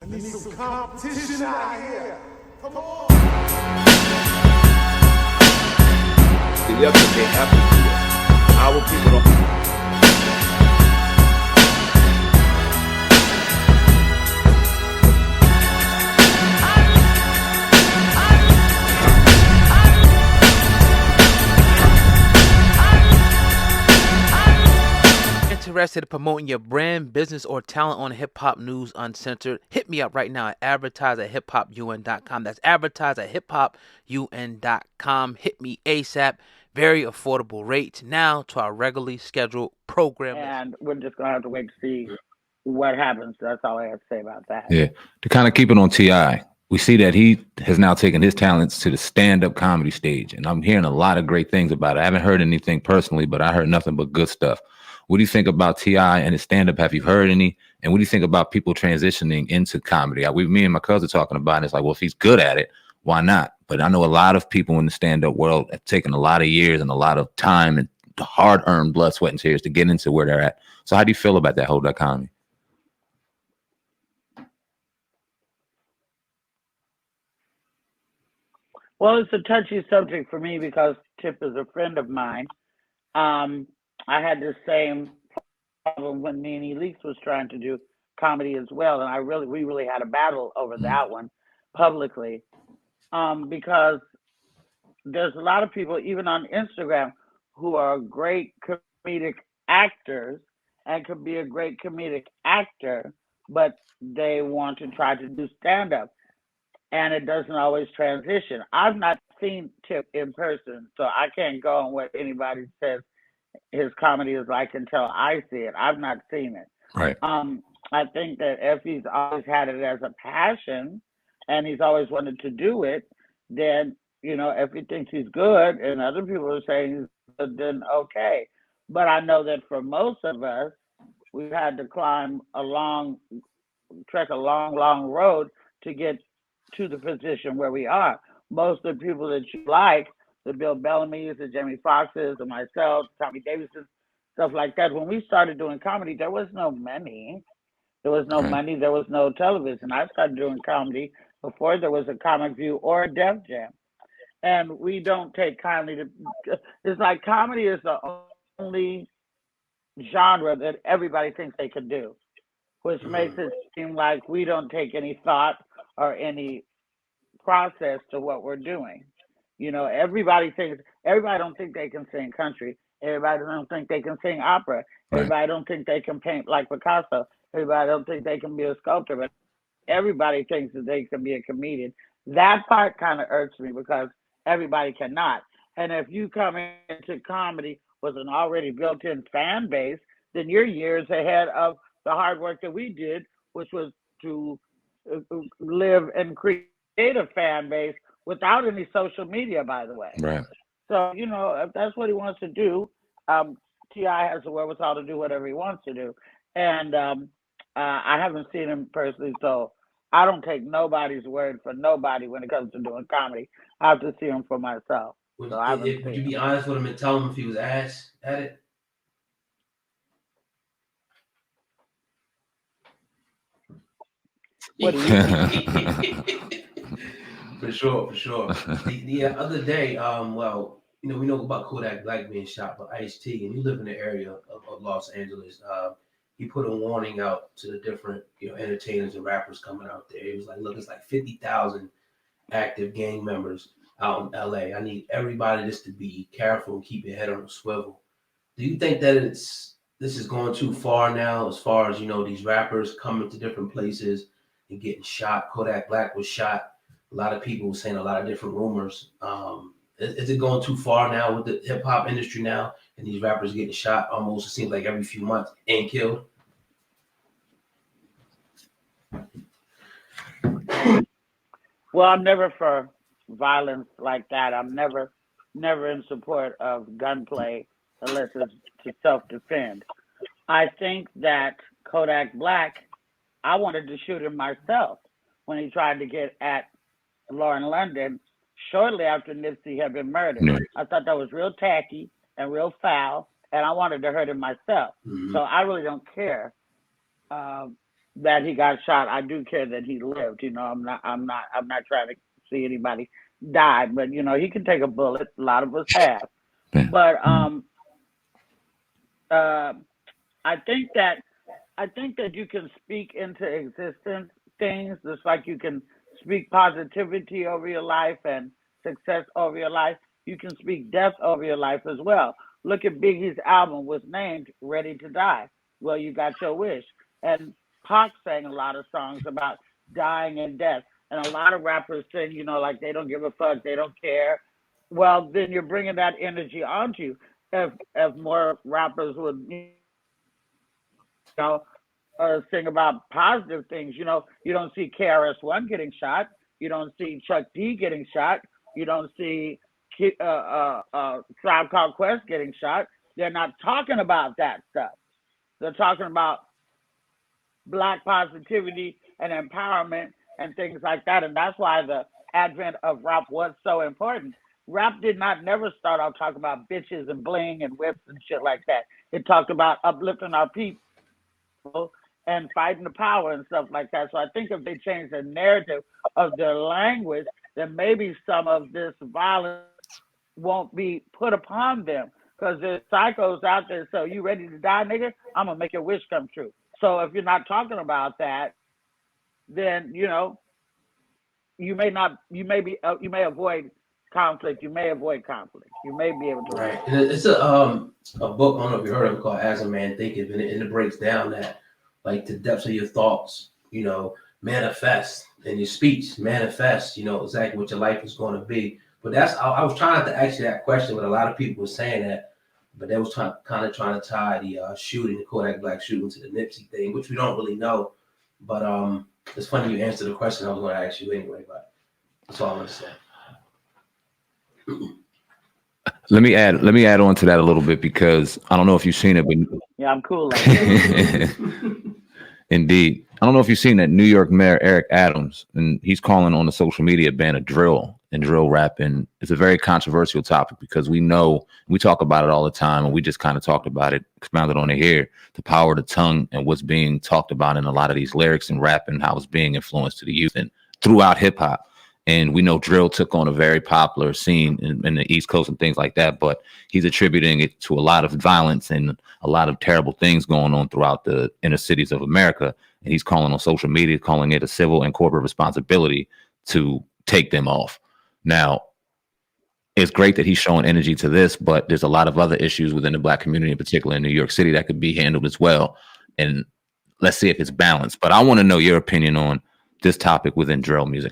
need some competition out here. Come on. Yep, they have to do that. Our people don't. Interested in promoting your brand, business, or talent on Hip Hop News Uncensored? Hit me up right now at advertise@hiphopun.com. That's advertise@hiphopun.com. Hit me ASAP. Very affordable rates. Now to our regularly scheduled program. And we're just going to have to wait to see what happens. That's all I have to say about that. Yeah. To kind of keep it on T.I., we see that he has now taken his talents to the stand-up comedy stage. And I'm hearing a lot of great things about it. I haven't heard anything personally, but I heard nothing but good stuff. What do you think about T.I. and his stand-up? Have you heard any? And what do you think about people transitioning into comedy? Me and my cousin are talking about it. It's like, well, if he's good at it, why not? But I know a lot of people in the stand-up world have taken a lot of years and a lot of time and hard-earned blood, sweat, and tears to get into where they're at. So how do you feel about that whole dichotomy? Well, it's a touchy subject for me because Tip is a friend of mine. I had the same problem when Nene Leakes was trying to do comedy as well, and we really had a battle over that one publicly, because there's a lot of people, even on Instagram, who are great comedic actors and could be a great comedic actor, but they want to try to do stand-up, and it doesn't always transition. I've not seen Tip in person, so I can't go on what anybody says his comedy is like until I see it. I've not seen it. Right. I think that if he's always had it as a passion and he's always wanted to do it, then, if he thinks he's good and other people are saying he's good, then okay. But I know that for most of us, we've had to trek a long, long road to get to the position where we are. Most of the people that you like, the Bill Bellamy's, the Jamie Foxx's, and myself, Tommy Davis's, stuff like that. When we started doing comedy, there was no money. There was no money. There was no television. I started doing comedy before there was a Comic View or a Def Jam. And we don't take kindly to. It's like comedy is the only genre that everybody thinks they could do, which makes it seem like we don't take any thought or any process to what we're doing. Everybody don't think they can sing country. Everybody don't think they can sing opera. Everybody don't think they can paint like Picasso. Everybody don't think they can be a sculptor, but everybody thinks that they can be a comedian. That part kind of irks me because everybody cannot. And if you come into comedy with an already built-in fan base, then you're years ahead of the hard work that we did, which was to live and create a fan base without any social media, by the way. Right. So, if that's what he wants to do, T.I. has the wherewithal to do whatever he wants to do. And I haven't seen him personally, so I don't take nobody's word for nobody when it comes to doing comedy. I have to see him for myself. Would So you be honest with him and tell him if he was ass at it? What do you think? For sure. The other day, we know about Kodak Black being shot by Ice-T, and you live in the area of Los Angeles. He put a warning out to the different, entertainers and rappers coming out there. He was like, look, it's like 50,000 active gang members out in LA. I need everybody just to be careful and keep your head on a swivel. Do you think that this is going too far now, as far as, these rappers coming to different places and getting shot? Kodak Black was shot. A lot of people were saying a lot of different rumors. Is it going too far now with the hip hop industry now, and these rappers getting shot almost, it seems like, every few months and killed? Well, I'm never for violence like that. I'm never in support of gunplay unless it's to self-defend. I think that Kodak Black, I wanted to shoot him myself when he tried to get at Lauren London shortly after Nipsey had been murdered. I thought that was real tacky and real foul, and I wanted to hurt him myself. So I really don't care that he got shot. I do care that he lived. I'm not trying to see anybody die, but he can take a bullet. A lot of us have. Yeah. But uh, I think that you can speak into existence things just like you can speak positivity over your life and success over your life. You can speak death over your life as well. Look at Biggie's album was named Ready to Die. Well, you got your wish. And Pac sang a lot of songs about dying and death. And a lot of rappers sing, like they don't give a fuck, they don't care. Well, then you're bringing that energy onto you. If more rappers would, know, sing about positive things. You don't see KRS-One getting shot. You don't see Chuck D getting shot. You don't see Tribe Called Quest getting shot. They're not talking about that stuff. They're talking about Black positivity and empowerment and things like that. And that's why the advent of rap was so important. Rap did not never start out talking about bitches and bling and whips and shit like that. It talked about uplifting our people and fighting the power and stuff like that. So I think if they change the narrative of their language, then maybe some of this violence won't be put upon them. Because there's psychos out there. So you ready to die, nigga? I'm gonna make your wish come true. So if you're not talking about that, then you may avoid conflict. You may avoid conflict. You may be able to. Right. And it's a book, I don't know if you heard of it, called As a Man Thinketh, and it breaks down that, like, the depths of your thoughts, manifest in your speech, manifest, exactly what your life is going to be. But I was trying to ask you that question, but a lot of people were saying that, but they was trying to tie the shooting, the Kodak Black shooting, to the Nipsey thing, which we don't really know. But it's funny you answered the question I was going to ask you anyway, but that's all I'm going to say. Let me add on to that a little bit, because I don't know if you've seen it, but yeah, I'm cool like that. Indeed. I don't know if you've seen that New York Mayor Eric Adams, and he's calling on the social media ban of drill and drill rap. And it's a very controversial topic because we talk about it all the time, and we just kind of talked about it, expounded on it here, the power of the tongue and what's being talked about in a lot of these lyrics and rap and how it's being influenced to the youth and throughout hip hop. And we know drill took on a very popular scene in the East Coast and things like that, but he's attributing it to a lot of violence and a lot of terrible things going on throughout the inner cities of America. And he's calling on social media, calling it a civil and corporate responsibility to take them off. Now, it's great that he's showing energy to this, but there's a lot of other issues within the Black community, in particular in New York City, that could be handled as well. And let's see if it's balanced. But I want to know your opinion on this topic within drill music.